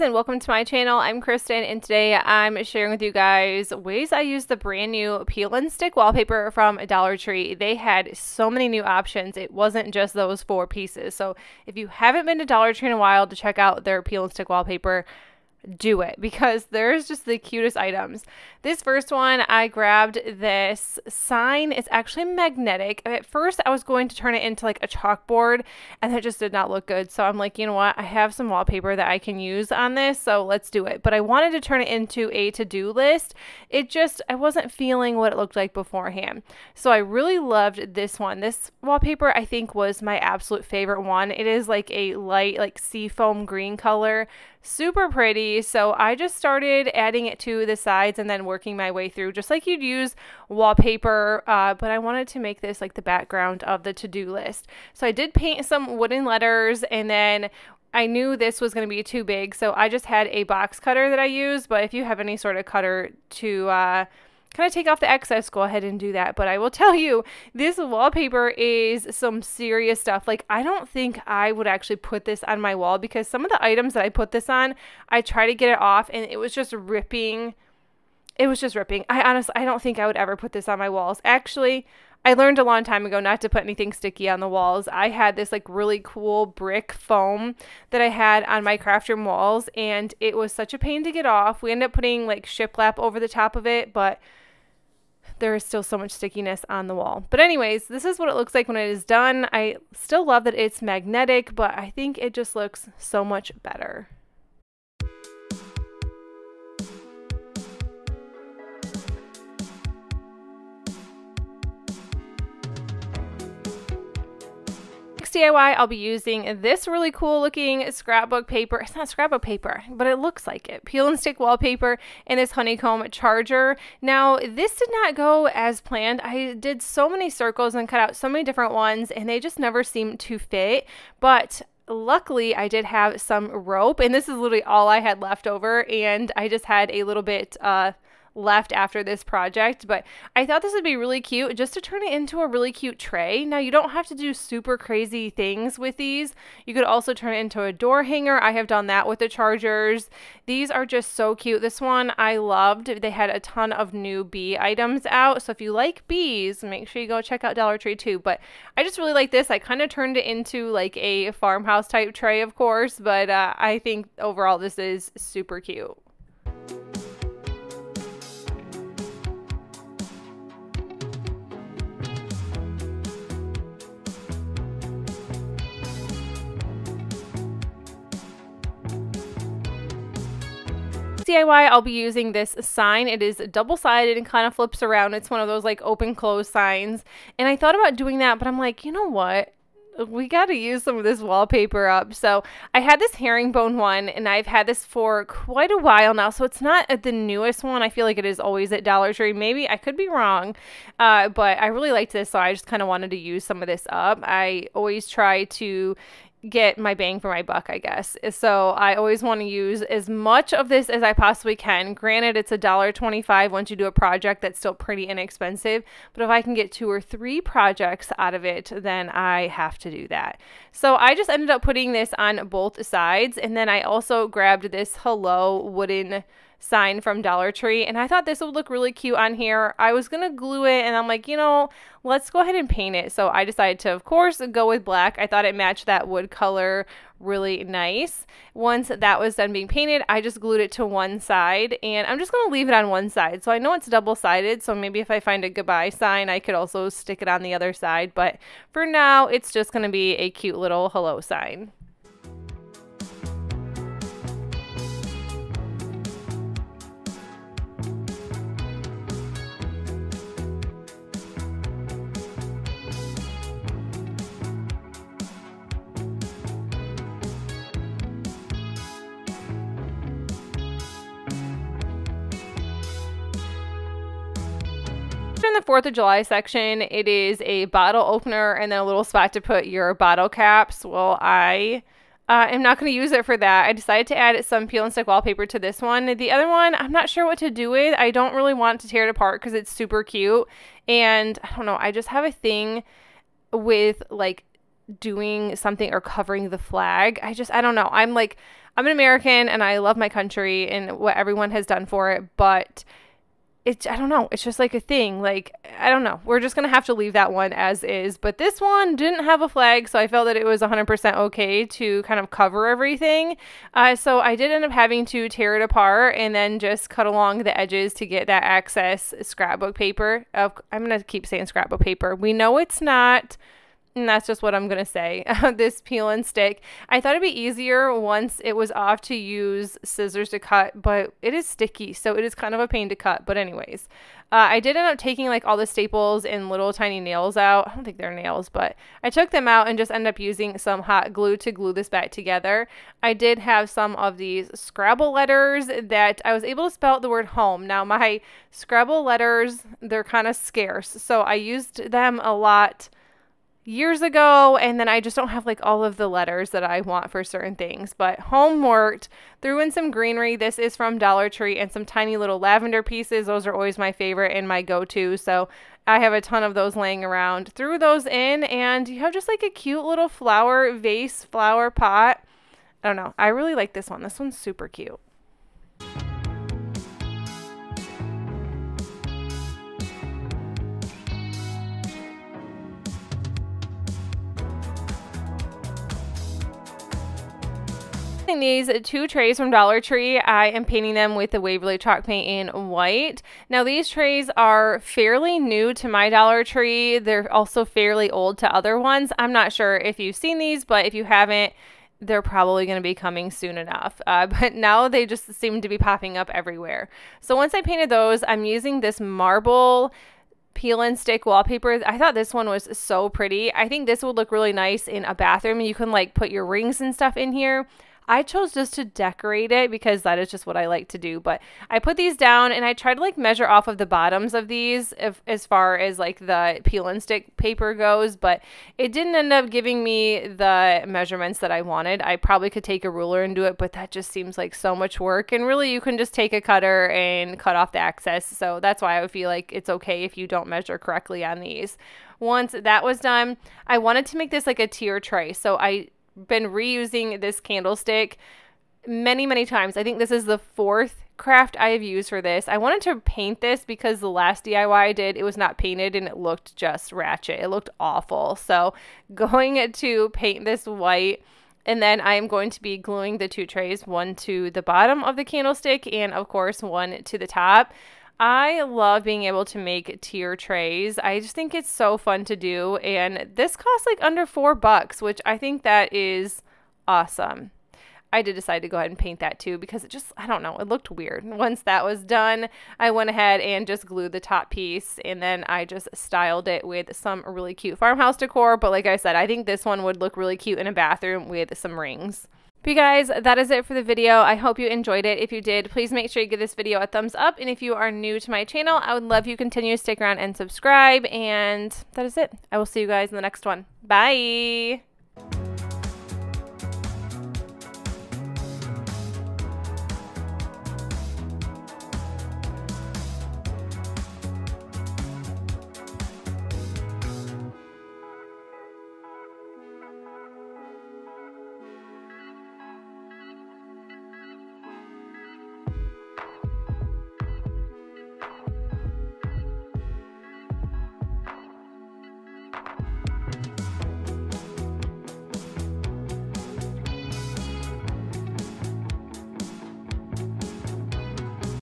And welcome to my channel. I'm Kristen, and today I'm sharing with you guys ways I use the brand new peel and stick wallpaper from Dollar Tree. They had so many new options. It wasn't just those 4 pieces. So if you haven't been to Dollar Tree in a while to check out their peel and stick wallpaper, do it because there's just the cutest items. This first one, I grabbed this sign. It's actually magnetic. At first I was going to turn it into like a chalkboard and that just did not look good. So I'm like, you know what? I have some wallpaper that I can use on this, so let's do it. But I wanted to turn it into a to-do list. I wasn't feeling what it looked like beforehand. So I really loved this one. This wallpaper I think was my absolute favorite one. It is like a light like seafoam green color. Super pretty. So I just started adding it to the sides and then working my way through just like you'd use wallpaper, but I wanted to make this like the background of the to-do list. So I did paint some wooden letters, and then I knew this was going to be too big, so I just had a box cutter that I used. But if you have any sort of cutter to kind of take off the excess, go ahead and do that. But I will tell you, this wallpaper is some serious stuff. Like, I don't think I would actually put this on my wall because some of the items that I put this on, I try to get it off and it was just ripping. It was just ripping. I don't think I would ever put this on my walls. Actually, I learned a long time ago not to put anything sticky on the walls. I had this like really cool brick foam that I had on my craft room walls, and it was such a pain to get off. We ended up putting like shiplap over the top of it, but there is still so much stickiness on the wall. But anyways, this is what it looks like when it is done. I still love that it's magnetic, but I think it just looks so much better. DIY, I'll be using this really cool looking scrapbook paper. It's not scrapbook paper, but it looks like it. Peel and stick wallpaper and this honeycomb charger. Now, this did not go as planned. I did so many circles and cut out so many different ones, and they just never seemed to fit. But luckily, I did have some rope, and this is literally all I had left over, and I just had a little bit left after this project. But I thought this would be really cute just to turn it into a really cute tray. Now, you don't have to do super crazy things with these. You could also turn it into a door hanger. I have done that with the chargers. These are just so cute. This one I loved. They had a ton of new bee items out, so if you like bees, make sure you go check out Dollar Tree too. But I just really like this. I kind of turned it into like a farmhouse type tray, of course, but I think overall this is super cute. DIY, I'll be using this sign. It is double-sided and kind of flips around. It's one of those like open close signs, and I thought about doing that, but I'm like, you know what, we got to use some of this wallpaper up. So I had this herringbone one, and I've had this for quite a while now, so it's not the newest one. I feel like it is always at Dollar Tree. Maybe I could be wrong, but I really liked this, so I just kind of wanted to use some of this up. I always try to get my bang for my buck, I guess. So I always want to use as much of this as I possibly can. Granted, it's $1.25 once you do a project. That's still pretty inexpensive, but if I can get 2 or 3 projects out of it, then I have to do that. So I just ended up putting this on both sides, and then I also grabbed this hello wooden sign from Dollar Tree, and I thought this would look really cute on here. I was gonna glue it, and I'm like, you know, let's go ahead and paint it. So I decided to, of course, go with black. I thought it matched that wood color really nice. Once that was done being painted, I just glued it to one side, and I'm just gonna leave it on one side. So I know it's double-sided, so maybe if I find a goodbye sign, I could also stick it on the other side, but for now, it's just gonna be a cute little hello sign. In the 4th of July section, it is a bottle opener and then a little spot to put your bottle caps. Well, I am not going to use it for that. I decided to add some peel and stick wallpaper to this one. The other one, I'm not sure what to do with. I don't really want to tear it apart because it's super cute. And I don't know, I just have a thing with like doing something or covering the flag. I don't know. I'm an American and I love my country and what everyone has done for it, but I don't know. It's just like a thing. Like, I don't know. We're just going to have to leave that one as is. But this one didn't have a flag, so I felt that it was 100% okay to kind of cover everything. So I did end up having to tear it apart and then just cut along the edges to get that excess scrapbook paper. I'm going to keep saying scrapbook paper. We know it's not. And that's just what I'm going to say. This peel and stick. I thought it'd be easier once it was off to use scissors to cut, but it is sticky, so it is kind of a pain to cut. But anyways, I did end up taking like all the staples and little tiny nails out. I don't think they're nails, but I took them out and just ended up using some hot glue to glue this back together. I did have some of these Scrabble letters that I was able to spell out the word home. Now my Scrabble letters, they're kind of scarce, so I used them a lot years ago, and then I just don't have like all of the letters that I want for certain things. But home worked. Threw in some greenery. This is from Dollar Tree, and some tiny little lavender pieces. Those are always my favorite and my go-to, so I have a ton of those laying around. Threw those in, and you have just like a cute little flower vase, flower pot. I don't know. I really like this one. This one's super cute. These two trays from Dollar Tree, I am painting them with the Waverly chalk paint in white. Now these trays are fairly new to my Dollar Tree. They're also fairly old to other ones. I'm not sure if you've seen these, but if you haven't, they're probably going to be coming soon enough. But now they just seem to be popping up everywhere. So once I painted those, I'm using this marble peel and stick wallpaper. I thought this one was so pretty. I think this would look really nice in a bathroom. You can like put your rings and stuff in here. I chose just to decorate it because that is just what I like to do. But I put these down and I tried to like measure off of the bottoms of these as far as like the peel and stick paper goes, but it didn't end up giving me the measurements that I wanted. I probably could take a ruler and do it, but that just seems like so much work. And really you can just take a cutter and cut off the excess. So that's why I would feel like it's okay if you don't measure correctly on these. Once that was done, I wanted to make this like a tier tray. So I been reusing this candlestick many times. I think this is the fourth craft I have used for this. I wanted to paint this because the last DIY I did, it was not painted and it looked just ratchet. It looked awful. So going to paint this white, and then I am going to be gluing the two trays, one to the bottom of the candlestick and of course one to the top. I love being able to make tier trays. I just think it's so fun to do, and this costs like under $4, which I think that is awesome. I did decide to go ahead and paint that too because it just, I don't know, it looked weird. Once that was done, I went ahead and just glued the top piece, and then I just styled it with some really cute farmhouse decor. But like I said, I think this one would look really cute in a bathroom with some rings. But you guys, that is it for the video. I hope you enjoyed it. If you did, please make sure you give this video a thumbs up. And if you are new to my channel, I would love you to continue to stick around and subscribe. And that is it. I will see you guys in the next one. Bye!